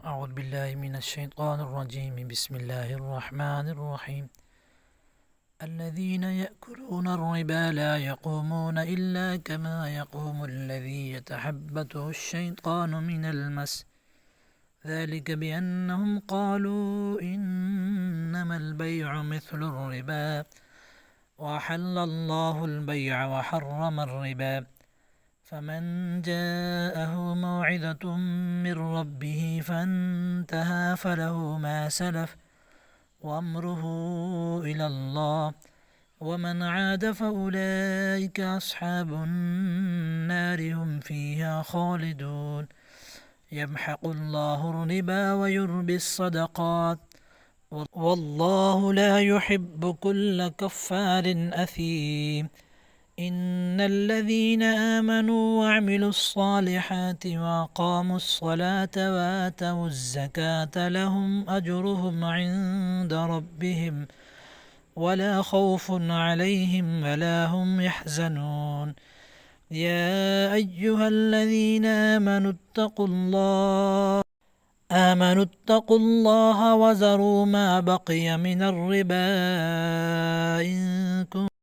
أعوذ بالله من الشيطان الرجيم. بسم الله الرحمن الرحيم. الذين يأكلون الربا لا يقومون إلا كما يقوم الذي يتحبطه الشيطان من المس، ذلك بأنهم قالوا إنما البيع مثل الربا وأحل الله البيع وحرم الربا، فمن جاءه موعظة من ربه فانتهى فله ما سلف وأمره إلى الله، ومن عاد فأولئك أصحاب النار هم فيها خالدون. يمحق الله الربا ويربي الصدقات، والله لا يحب كل كفار أثيم. إن الذين آمنوا وعملوا الصالحات وأقاموا الصلاة وآتوا الزكاة لهم أجرهم عند ربهم ولا خوف عليهم ولا هم يحزنون. يا أيها الذين آمنوا اتقوا الله وذروا ما بقي من الربا إن كنتم